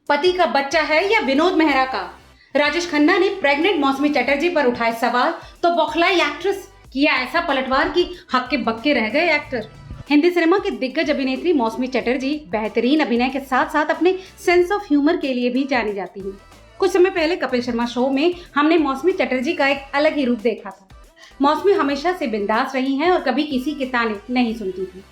पति का बच्चा है या विनोद मेहरा का? राजेश खन्ना ने प्रेग्नेंट मौसमी चटर्जी पर उठाए सवाल तो बौखलाई एक्ट्रेस, किया ऐसा पलटवार कि हक्के बक्के रह गए एक्टर। हिंदी सिनेमा की दिग्गज अभिनेत्री मौसमी चटर्जी बेहतरीन अभिनय के साथ साथ अपने सेंस ऑफ ह्यूमर के लिए भी जानी जाती हैं। कुछ समय पहले कपिल शर्मा शो में हमने मौसमी चटर्जी का एक अलग ही रूप देखा था। मौसमी हमेशा से बिंदास रही हैं और कभी किसी के ताने नहीं सुनती थी।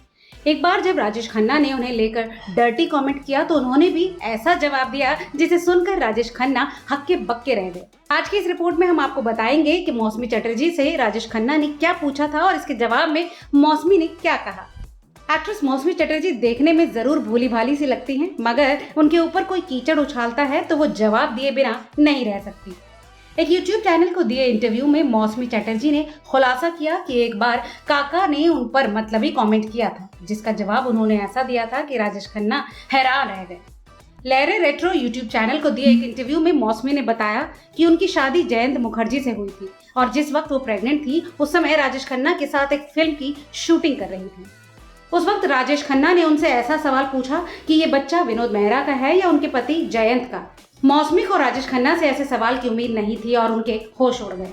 एक बार जब राजेश खन्ना ने उन्हें लेकर डर्टी कमेंट किया तो उन्होंने भी ऐसा जवाब दिया जिसे सुनकर राजेश खन्ना हक्के बक्के रह गए। आज की इस रिपोर्ट में हम आपको बताएंगे कि मौसमी चटर्जी से राजेश खन्ना ने क्या पूछा था और इसके जवाब में मौसमी ने क्या कहा। एक्ट्रेस मौसमी चटर्जी देखने में जरूर भोली भाली सी लगती हैं, मगर उनके ऊपर कोई कीचड़ उछालता है तो वो जवाब दिए बिना नहीं रह सकती। एक YouTube चैनल को दिए इंटरव्यू में मौसमी चटर्जी ने खुलासा किया कि एक बार काका ने उन पर मतलबी कमेंट किया था, जिसका जवाब उन्होंने ऐसा दिया था कि राजेश खन्ना हैरान रह गए। लहरे रेट्रो YouTube चैनल को दिए एक इंटरव्यू में मौसमी ने बताया कि उनकी शादी जयंत मुखर्जी से हुई थी और जिस वक्त वो प्रेग्नेंट थी उस समय राजेश खन्ना के साथ एक फिल्म की शूटिंग कर रही थी। उस वक्त राजेश खन्ना ने उनसे ऐसा सवाल पूछा कि ये बच्चा विनोद मेहरा का है या उनके पति जयंत का। मौसमी को राजेश खन्ना से ऐसे सवाल की उम्मीद नहीं थी और उनके होश उड़ गए।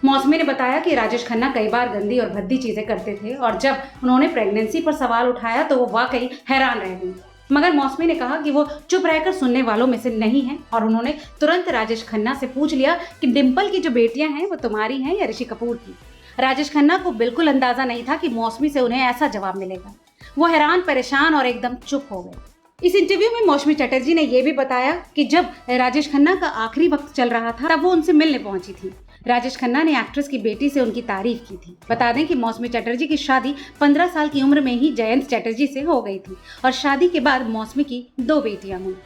मौसमी ने बताया कि राजेश खन्ना कई बार गंदी और भद्दी चीजें करते थे और जब उन्होंने प्रेगनेंसी पर सवाल उठाया तो वो वाकई हैरान रह गई। मगर मौसमी ने कहा कि वो चुप रहकर सुनने वालों में से नहीं है और उन्होंने तुरंत राजेश खन्ना से पूछ लिया कि डिम्पल की जो बेटियां हैं वो तुम्हारी हैं या ऋषि कपूर की। राजेश खन्ना को बिल्कुल अंदाजा नहीं था कि मौसमी से उन्हें ऐसा जवाब मिलेगा। वो हैरान, परेशान और एकदम चुप हो गए। इस इंटरव्यू में मौसमी चटर्जी ने यह भी बताया कि जब राजेश खन्ना का आखिरी वक्त चल रहा था तब वो उनसे मिलने पहुंची थी। राजेश खन्ना ने एक्ट्रेस की बेटी से उनकी तारीफ की थी। बता दें कि मौसमी चटर्जी की शादी 15 साल की उम्र में ही जयंत चटर्जी से हो गई थी और शादी के बाद मौसमी की 2 बेटियां हुई।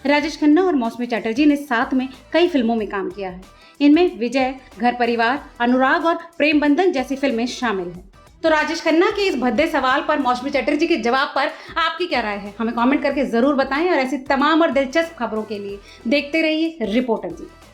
राजेश खन्ना और मौसमी चटर्जी ने साथ में कई फिल्मों में काम किया है। इनमें विजय, घर परिवार, अनुराग और प्रेम बंधन जैसी फिल्में शामिल हैं। तो राजेश खन्ना के इस भद्दे सवाल पर मौसमी चटर्जी के जवाब पर आपकी क्या राय है? हमें कमेंट करके जरूर बताएं और ऐसी तमाम और दिलचस्प खबरों के लिए देखते रहिए रिपोर्टर जी।